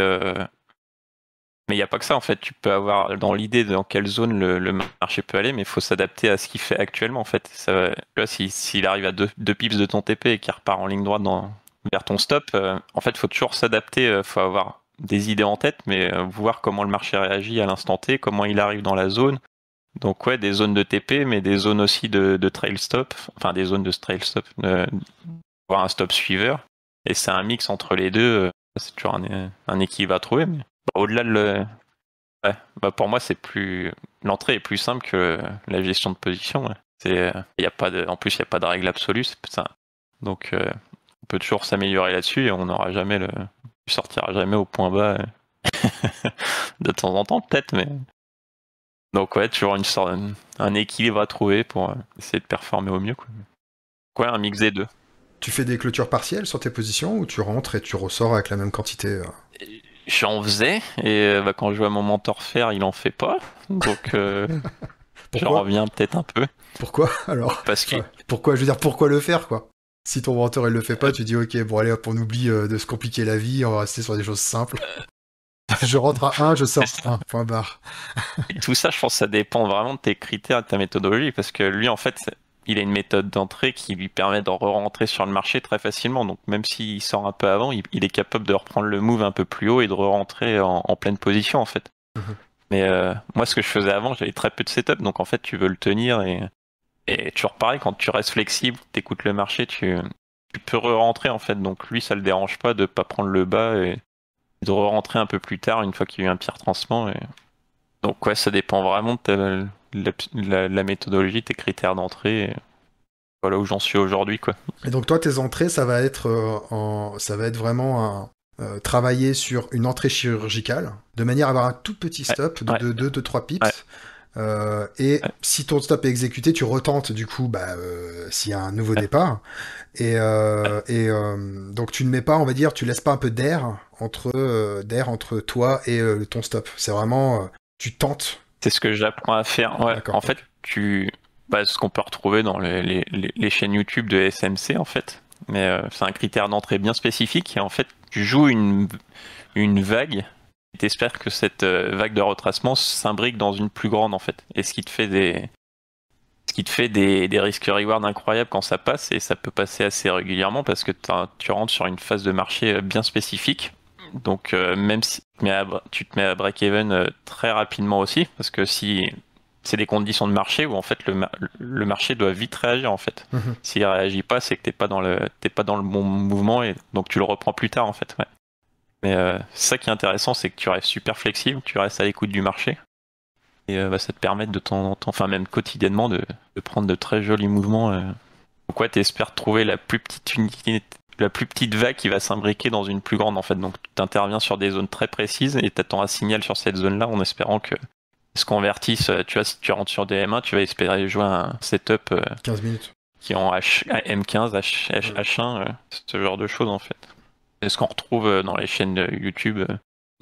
Mais il n'y a pas que ça, en fait. Tu peux avoir dans l'idée dans quelle zone le marché peut aller, mais il faut s'adapter à ce qu'il fait actuellement, en fait. Ça, tu vois, s'il arrive à deux pips de ton TP et qu'il repart en ligne droite vers ton stop, en fait, il faut toujours s'adapter. Il faut avoir des idées en tête, mais voir comment le marché réagit à l'instant T, comment il arrive dans la zone. Donc, ouais, des zones de TP, mais des zones aussi de trail stop, enfin, des zones de trail stop, voir un stop suiveur. Et c'est un mix entre les deux. C'est toujours un équilibre à trouver, mais... Au-delà de pour moi, l'entrée est plus simple que la gestion de position. Ouais. En plus, il n'y a pas de règle absolue. C'est ça. Donc, on peut toujours s'améliorer là-dessus et on n'aura jamais sortira jamais au point bas de temps en temps, peut-être. Mais donc, ouais, toujours un équilibre à trouver pour essayer de performer au mieux. Quoi, un mix des deux. Tu fais des clôtures partielles sur tes positions ou tu rentres et tu ressors avec la même quantité? J'en faisais, et quand je vois mon mentor faire, il en fait pas. Donc, j'en reviens peut-être un peu. Pourquoi alors? Parce que... Pourquoi, je veux dire, pourquoi le faire, quoi? Si ton mentor il le fait pas, tu dis ok, bon allez hop, on oublie de se compliquer la vie, on va rester sur des choses simples. Je rentre à 1, je sors à 1, point barre. Et tout ça, je pense que ça dépend vraiment de tes critères, de ta méthodologie, parce que lui, en fait, il a une méthode d'entrée qui lui permet de re-rentrer sur le marché très facilement. Donc même s'il sort un peu avant, il est capable de reprendre le move un peu plus haut et de re-rentrer en pleine position, en fait. Mais moi, ce que je faisais avant, j'avais très peu de setup, donc en fait, tu veux le tenir et toujours pareil, quand tu restes flexible, t'écoutes le marché, tu peux re-rentrer, en fait. Donc lui, ça le dérange pas de pas prendre le bas et de re-rentrer un peu plus tard, une fois qu'il y a eu un petit retrancement. Donc ouais, ça dépend vraiment de la méthodologie, tes critères d'entrée. Voilà où j'en suis aujourd'hui, quoi. Et donc toi, tes entrées, ça va être vraiment travailler sur une entrée chirurgicale, de manière à avoir un tout petit stop de 2-3 pips. Et si ton stop est exécuté, tu retentes du coup s'il y a un nouveau départ. Et donc tu ne mets pas, on va dire, tu laisses pas un peu d'air entre toi et ton stop. C'est vraiment tu tentes. C'est ce que j'apprends à faire. Ouais. En fait, ce qu'on peut retrouver dans les chaînes YouTube de SMC, en fait. Mais c'est un critère d'entrée bien spécifique. Et en fait, tu joues une vague et t'espères que cette vague de retracement s'imbrique dans une plus grande, en fait. Et ce qui te fait des risques-reward incroyables quand ça passe. Et ça peut passer assez régulièrement parce que tu rentres sur une phase de marché bien spécifique. Donc même si tu te mets à break-even très rapidement aussi, parce que si c'est des conditions de marché où en fait le marché doit vite réagir en fait. S'il réagit pas, c'est que t'es pas dans le bon mouvement et donc tu le reprends plus tard en fait. Ouais. Mais c'est ça qui est intéressant, c'est que tu restes super flexible, tu restes à l'écoute du marché et ça te permet de temps en temps, enfin même quotidiennement, de prendre de très jolis mouvements. Donc ouais, t'espères trouver la plus petite vague qui va s'imbriquer dans une plus grande en fait. Donc tu interviens sur des zones très précises et tu attends un signal sur cette zone-là en espérant que se convertisse. Tu vois, si tu rentres sur des M1, tu vas espérer jouer un setup 15 minutes qui est en M15, H1, ce genre de choses en fait. C'est ce qu'on retrouve dans les chaînes de YouTube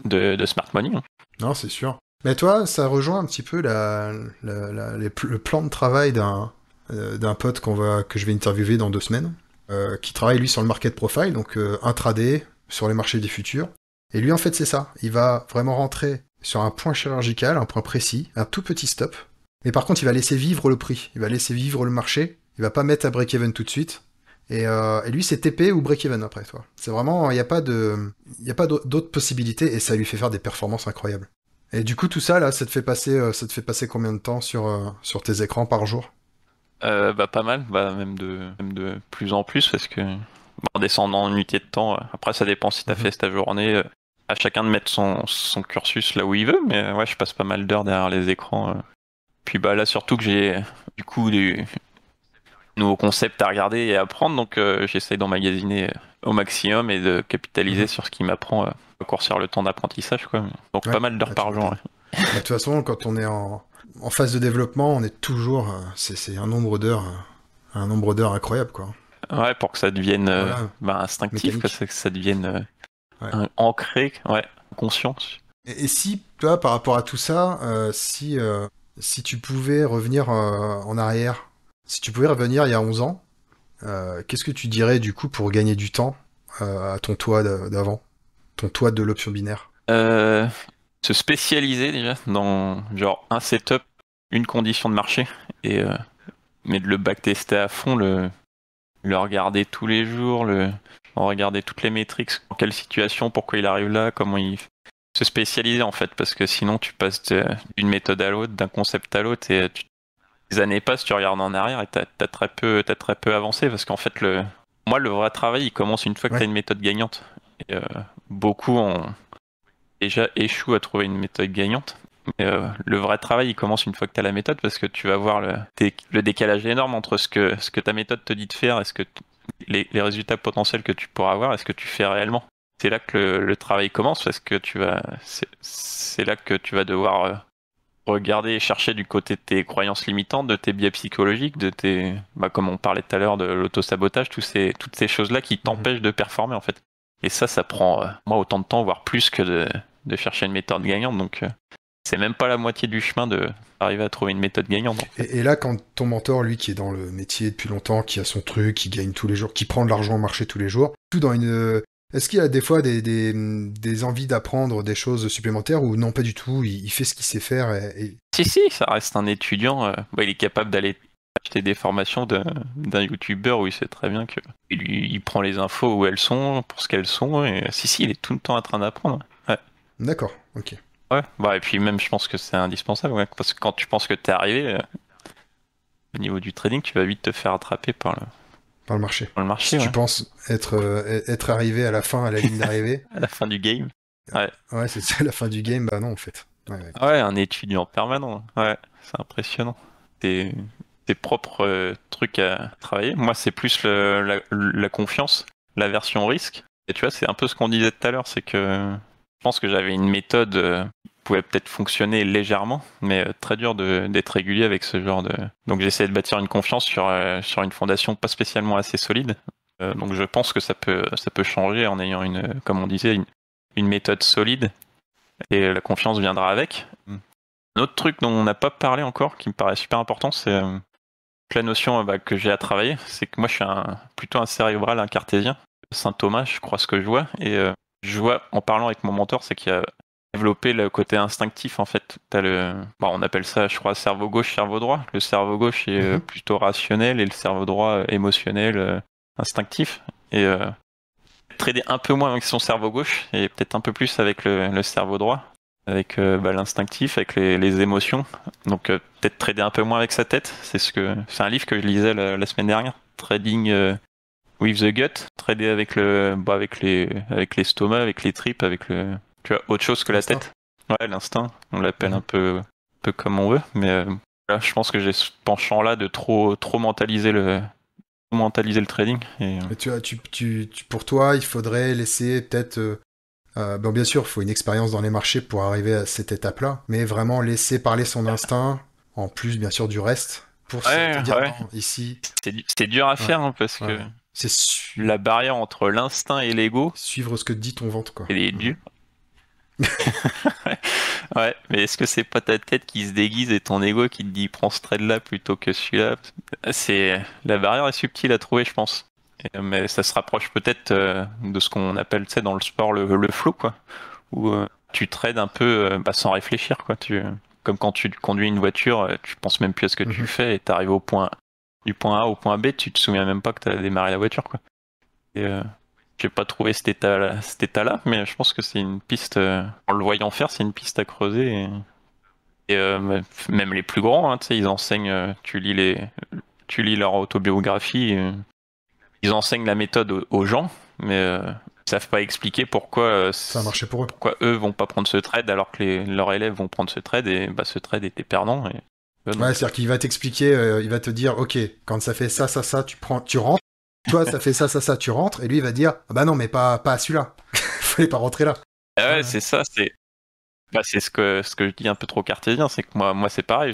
de Smart Money. Non, c'est sûr. Mais toi, ça rejoint un petit peu le plan de travail d'un pote que je vais interviewer dans 2 semaines. Qui travaille lui sur le market profile, donc intraday, sur les marchés des futurs. Et lui en fait c'est ça, il va vraiment rentrer sur un point chirurgical, un point précis, un tout petit stop. Mais par contre il va laisser vivre le prix, il va laisser vivre le marché, il va pas mettre à break-even tout de suite. Et lui c'est TP ou break-even après, toi. C'est vraiment, il n'y a pas d'autres possibilités et ça lui fait faire des performances incroyables. Et du coup tout ça là, ça te fait passer combien de temps sur tes écrans par jour? Pas mal, même de plus en plus parce que en descendant en unité de temps, après ça dépend si t'as fait ta journée, à chacun de mettre son cursus là où il veut, mais ouais je passe pas mal d'heures derrière les écrans. Puis là surtout que j'ai du coup des nouveaux concepts à regarder et à apprendre, donc j'essaye d'emmagasiner au maximum et de capitaliser sur ce qui m'apprend, raccourcir le temps d'apprentissage quoi. Donc pas mal d'heures par jour. Ouais. De toute façon, quand on est en phase de développement, on est toujours, c'est un nombre d'heures incroyable, quoi. Ouais, pour que ça devienne Voilà, instinctif, mécanique. que ça devienne Ouais. ancré, ouais, conscient. Et si, toi, par rapport à tout ça, si tu pouvais revenir en arrière, si tu pouvais revenir il y a 11 ans, qu'est-ce que tu dirais du coup pour gagner du temps à ton toi d'avant, ton toi de l'option binaire? Euh, Se spécialiser déjà dans genre un setup, une condition de marché, et mais de le backtester à fond, le regarder tous les jours, regarder toutes les métriques, en quelle situation, pourquoi il arrive là, comment il se spécialiser en fait, parce que sinon tu passes d'une méthode à l'autre, d'un concept à l'autre, et les années passent, tu regardes en arrière et t'as très peu avancé, parce qu'en fait moi le vrai travail il commence une fois que t'as Ouais. une méthode gagnante. Et, beaucoup ont déjà échoué à trouver une méthode gagnante. Mais le vrai travail, il commence une fois que tu as la méthode parce que tu vas voir le décalage énorme entre ce que ta méthode te dit de faire et les résultats potentiels que tu pourras avoir et ce que tu fais réellement. C'est là que le travail commence parce que c'est là que tu vas devoir regarder et chercher du côté de tes croyances limitantes, de tes biais psychologiques, comme on parlait tout à l'heure de l'autosabotage, toutes ces choses-là qui Mhm. t'empêchent de performer en fait. Et ça prend, moi, autant de temps, voire plus que de chercher une méthode gagnante. Donc, c'est même pas la moitié du chemin d'arriver à trouver une méthode gagnante, en fait. Et là, quand ton mentor, lui, qui est dans le métier depuis longtemps, qui a son truc, qui gagne tous les jours, qui prend de l'argent au marché tous les jours, tout dans une... Est-ce qu'il a des fois des envies d'apprendre des choses supplémentaires ou non, pas du tout, il fait ce qu'il sait faire Si, ça reste un étudiant. Il est capable d'aller acheter des formations d'un youtubeur où il sait très bien que il prend les infos où elles sont, pour ce qu'elles sont. Et si, il est tout le temps en train d'apprendre. Ouais. D'accord, ok. Ouais. Et puis même, je pense que c'est indispensable, ouais, parce que quand tu penses que t'es arrivé, au niveau du trading, tu vas vite te faire attraper Par le marché. par le Si marché, tu ouais. penses être arrivé à la fin, à la ligne d'arrivée, À la fin du game. Ouais. ouais, c'est ça la fin du game, bah non, en fait. Ouais, ouais. Ouais, un étudiant permanent. Ouais, c'est impressionnant. Tes, tes propres trucs à travailler. Moi, c'est plus la confiance, la version risque. Et tu vois, c'est un peu ce qu'on disait tout à l'heure, c'est que je pense que j'avais une méthode qui pouvait peut-être fonctionner légèrement, mais très dur d'être régulier avec ce genre de... Donc j'essayais de bâtir une confiance sur une fondation pas spécialement assez solide. Donc je pense que ça peut changer en ayant comme on disait, une méthode solide et la confiance viendra avec. Un autre truc dont on n'a pas parlé encore, qui me paraît super important, c'est la notion que j'ai à travailler, c'est que moi je suis plutôt un cérébral, un cartésien. Saint Thomas, je crois ce que je vois, et je vois en parlant avec mon mentor, c'est qu'il a développé le côté instinctif en fait. On appelle ça, je crois, cerveau gauche, cerveau droit. Le cerveau gauche est Mhm. plutôt rationnel et le cerveau droit émotionnel, instinctif. Et trader un peu moins avec son cerveau gauche et peut-être un peu plus avec le cerveau droit, avec l'instinctif, avec les émotions. Donc peut-être trader un peu moins avec sa tête. C'est un livre que je lisais la semaine dernière. Trading with the gut, trader avec avec l'estomac, avec les tripes, tu vois, autre chose que la Instinct. tête. Ouais, l'instinct. On l'appelle Mhm. un peu comme on veut, mais là, je pense que j'ai ce penchant-là de trop mentaliser le trading. Et, Et pour toi, il faudrait laisser peut-être... bon, bien sûr, il faut une expérience dans les marchés pour arriver à cette étape-là, mais vraiment laisser parler son instinct, en plus, bien sûr, du reste, pour te dire, ouais. non, ici, C'est dur à ouais, faire hein, parce ouais, que ouais. C'est la barrière entre l'instinct et l'ego, suivre ce que te dit ton ventre, quoi. elle est Mhm. dure. Ouais, mais est-ce que c'est pas ta tête qui se déguise et ton ego qui te dit prends ce trade-là plutôt que celui-là? La barrière est subtile à trouver, je pense. Mais ça se rapproche peut-être de ce qu'on appelle, tu sais, dans le sport le flow, quoi. Où tu trades un peu sans réfléchir, quoi. Comme quand tu conduis une voiture, tu penses même plus à ce que tu Mhm. fais et t'arrives du point A au point B, tu te souviens même pas que t'as démarré la voiture, quoi. Et, j'ai pas trouvé cet état-là, mais je pense que c'est une piste, en le voyant faire, c'est une piste à creuser. Même les plus grands, hein, tu sais, ils enseignent, tu lis leur autobiographie, ils enseignent la méthode aux gens, mais ils savent pas expliquer Ça a marché pour eux. pourquoi eux vont pas prendre ce trade alors que leurs élèves vont prendre ce trade et bah, ce trade était perdant. Et, Ouais, donc, c'est-à-dire qu'il va t'expliquer, il va te dire, ok, quand ça fait ça, tu rentres. Toi, ça fait ça, tu rentres. Et lui, il va dire, ah bah non, mais pas à celui-là. Fallait pas rentrer là. ah ouais, Ouais, c'est ça, Bah, c'est ce que je dis un peu trop cartésien, c'est que moi c'est pareil,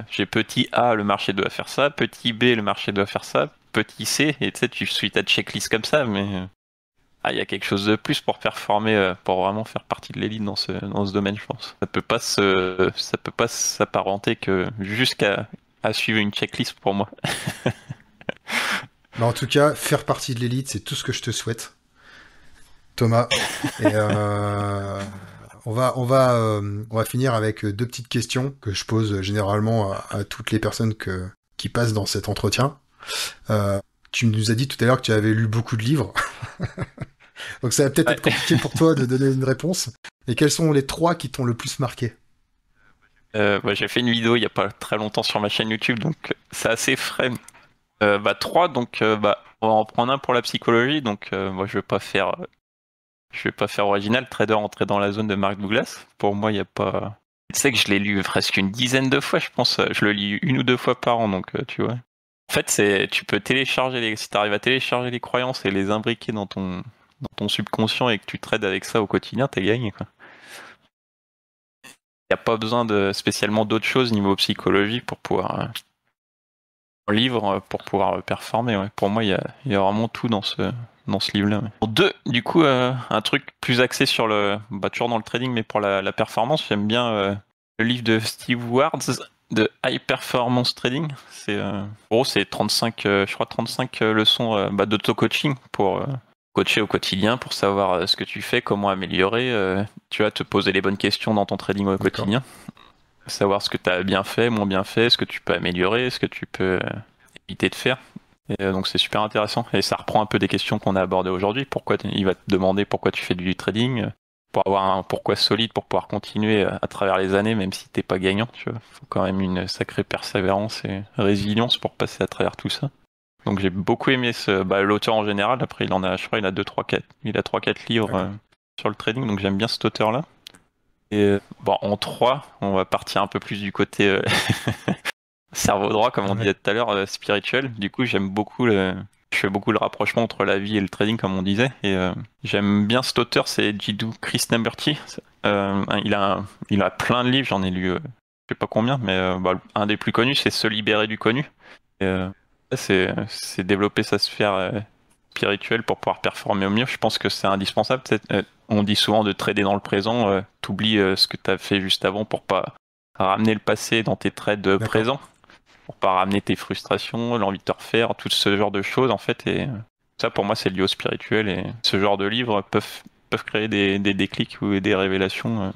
j'ai petit A, le marché doit faire ça, petit B, le marché doit faire ça, petit C, et tu sais, tu suis ta checklist comme ça, mais il y a quelque chose de plus pour performer, pour vraiment faire partie de l'élite dans ce domaine, je pense. Ça peut pas s'apparenter que jusqu'à à suivre une checklist pour moi. Mais en tout cas, faire partie de l'élite, c'est tout ce que je te souhaite, Thomas. Et on va finir avec deux petites questions que je pose généralement à toutes les personnes qui passent dans cet entretien. Tu nous as dit tout à l'heure que tu avais lu beaucoup de livres, donc ça va peut-être Ouais. être compliqué pour toi de donner une réponse. Et quels sont les trois qui t'ont le plus marqué? J'ai fait une vidéo il y a pas très longtemps sur ma chaîne YouTube, donc c'est assez frais. Trois, donc on va en prendre un pour la psychologie, donc moi je vais pas faire original, Trader entrer dans la zone de Mark Douglas. Pour moi, il y a pas. Tu sais que je l'ai lu presque une dizaine de fois, je pense. Je le lis une ou deux fois par an, donc tu vois. En fait, tu peux si tu arrives à télécharger les croyances et les imbriquer dans ton subconscient et que tu trades avec ça au quotidien, t'es gagné, quoi. Il n'y a pas besoin de spécialement d'autres choses niveau psychologie pour pouvoir livre pour pouvoir performer. Ouais. Pour moi, il y a vraiment tout dans ce livre-là. Ouais. Pour deux, du coup, un truc plus axé sur toujours dans le trading, mais pour la performance, j'aime bien le livre de Steve Ward de High Performance Trading. En gros, c'est 35, je crois 35 leçons d'auto-coaching pour coacher au quotidien, pour savoir ce que tu fais, comment améliorer, tu vas te poser les bonnes questions dans ton trading au quotidien. Savoir ce que tu as bien fait, moins bien fait, ce que tu peux améliorer, ce que tu peux éviter de faire. Et donc c'est super intéressant. Et ça reprend un peu des questions qu'on a abordées aujourd'hui. Il va te demander pourquoi tu fais du trading, pour avoir un pourquoi solide, pour pouvoir continuer à travers les années, même si t'es pas gagnant. Tu vois. Faut quand même une sacrée persévérance et résilience pour passer à travers tout ça. Donc j'ai beaucoup aimé l'auteur en général. Après, je crois, il a 4. Il a 3-4 livres sur le trading, donc j'aime bien cet auteur-là. Et en 3, on va partir un peu plus du côté cerveau droit, comme on disait tout à l'heure, spirituel. Du coup, je fais beaucoup le rapprochement entre la vie et le trading, comme on disait. Et j'aime bien cet auteur, c'est Jiddu Krishnamurti. Il a plein de livres, j'en ai lu, je sais pas combien, mais un des plus connus, c'est Se libérer du connu. Et, c'est développer sa sphère spirituelle pour pouvoir performer au mieux. Je pense que c'est indispensable. On dit souvent de trader dans le présent, t'oublies ce que t'as fait juste avant pour pas ramener le passé dans tes trades présents, pour pas ramener tes frustrations, l'envie de te refaire, tout ce genre de choses en fait. Et ça pour moi c'est lié au spirituel, et ce genre de livres peuvent créer des déclics ou des révélations.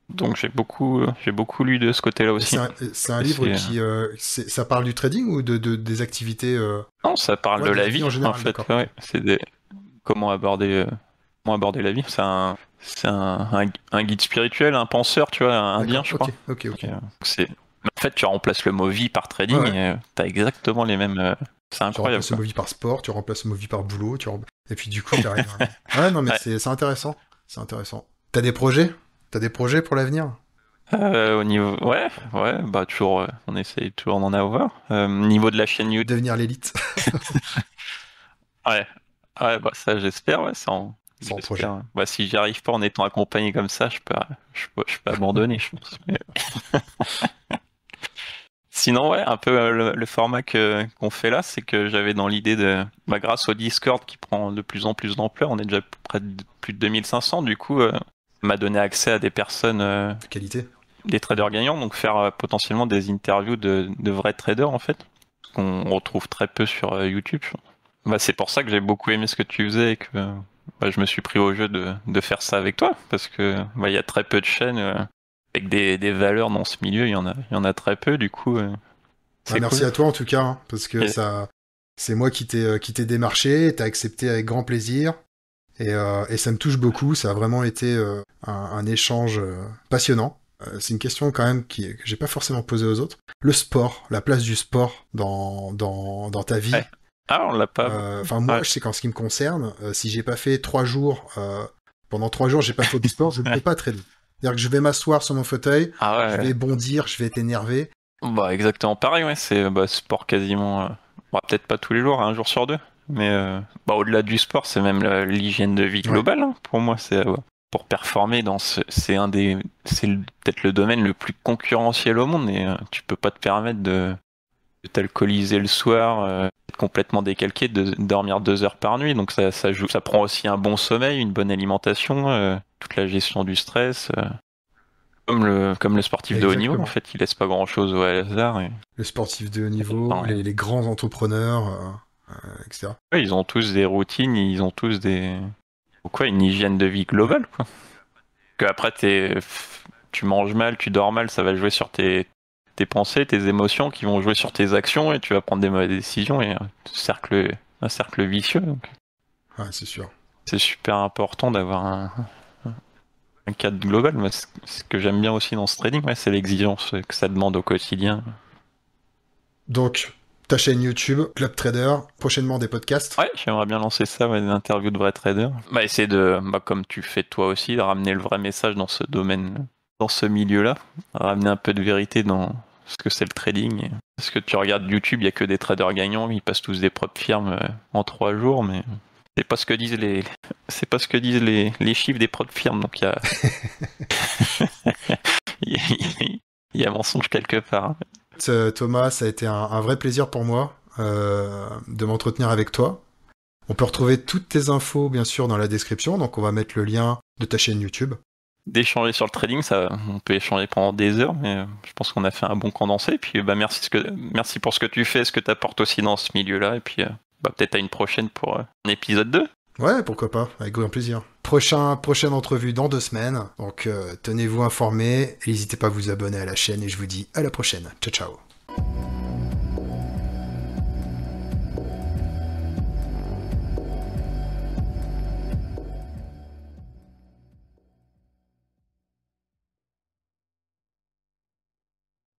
Donc j'ai beaucoup lu de ce côté-là aussi. C'est un livre qui ça parle du trading ou des activités Non, ça parle de la vie en général, en fait. Ouais, c'est comment aborder la vie. C'est un guide spirituel, un penseur, tu vois, un indien, je crois. Ok. En fait, tu remplaces le mot vie par trading et t'as exactement les mêmes. C'est incroyable. Tu remplaces le mot vie par sport, tu remplaces le mot vie par boulot, et puis du coup, tu arrives. Ouais, non, mais c'est intéressant. C'est intéressant. T'as des projets? T'as des projets pour l'avenir? Au niveau, ouais, toujours, on essaye toujours d'en avoir. Niveau de la chaîne YouTube. Devenir l'élite. Ouais, ça j'espère, ouais, sans projet. Si j'y arrive pas en étant accompagné comme ça, je peux abandonner, je pense. Mais... Sinon, ouais, un peu le format qu'on fait là, c'est que j'avais dans l'idée grâce au Discord qui prend de plus en plus d'ampleur, on est déjà près de plus de 2500, du coup, ça m'a donné accès à des personnes de qualité, des traders gagnants, donc faire potentiellement des interviews de vrais traders en fait, qu'on retrouve très peu sur YouTube. C'est pour ça que j'ai beaucoup aimé ce que tu faisais et que je me suis pris au jeu de faire ça avec toi, parce que il y a très peu de chaînes avec des valeurs dans ce milieu, il y en a très peu, du coup. Merci cool. à toi en tout cas, hein, parce que c'est moi qui t'ai démarché, t'as accepté avec grand plaisir, et ça me touche beaucoup. Ça a vraiment été un échange passionnant. C'est une question quand même que j'ai pas forcément posée aux autres. Le sport, la place du sport dans ta vie. Ouais. Ah, on l'a pas. Moi, je sais qu'en ce qui me concerne, si j'ai pas fait 3 jours, pendant 3 jours, j'ai pas fait du sport, je ne peux pas trader. C'est-à-dire que je vais m'asseoir sur mon fauteuil, je vais bondir, je vais être énervé. Exactement pareil, ouais. C'est sport quasiment. Peut-être pas tous les jours, un jour sur deux. Mais au-delà du sport, c'est même l'hygiène de vie globale. Hein. Pour moi, c'est pour performer c'est peut-être le domaine le plus concurrentiel au monde, et tu peux pas te permettre de t'alcooliser le soir, être complètement décalqué, de dormir 2 heures par nuit. Donc ça joue. Ça prend aussi un bon sommeil, une bonne alimentation, toute la gestion du stress. Comme le sportif de haut niveau, en fait, il laisse pas grand-chose au hasard. Le sportif de haut niveau, les grands entrepreneurs, etc. Ouais, ils ont tous des routines, ils ont tous une hygiène de vie globale, quoi. Que après, tu manges mal, tu dors mal, ça va jouer sur tes pensées, tes émotions, qui vont jouer sur tes actions, et tu vas prendre des mauvaises décisions, et un cercle vicieux. Donc. Ouais, c'est sûr. C'est super important d'avoir un cadre global. Mais ce que j'aime bien aussi dans ce trading, c'est l'exigence que ça demande au quotidien. Donc, ta chaîne YouTube, Club Trader, prochainement des podcasts. Ouais, j'aimerais bien lancer ça, des interviews de vrais traders. Essayer comme tu fais toi aussi, de ramener le vrai message dans ce domaine, dans ce milieu-là, ramener un peu de vérité dans ce que c'est le trading. Parce que tu regardes YouTube, il y a que des traders gagnants, ils passent tous des propres firmes en 3 jours, mais c'est pas ce que disent les chiffres des propres firmes, donc il y a il y a mensonge quelque part. Thomas, ça a été un vrai plaisir pour moi de m'entretenir avec toi. On peut retrouver toutes tes infos, bien sûr, dans la description, donc on va mettre le lien de ta chaîne YouTube. D'échanger sur le trading, on peut échanger pendant des heures, mais je pense qu'on a fait un bon condensé. Puis merci pour ce que tu fais, ce que tu apportes aussi dans ce milieu-là, et puis peut-être à une prochaine pour un épisode 2. Ouais, pourquoi pas, avec grand plaisir. Prochaine entrevue dans 2 semaines, donc tenez-vous informés, n'hésitez pas à vous abonner à la chaîne, et je vous dis à la prochaine. Ciao, ciao.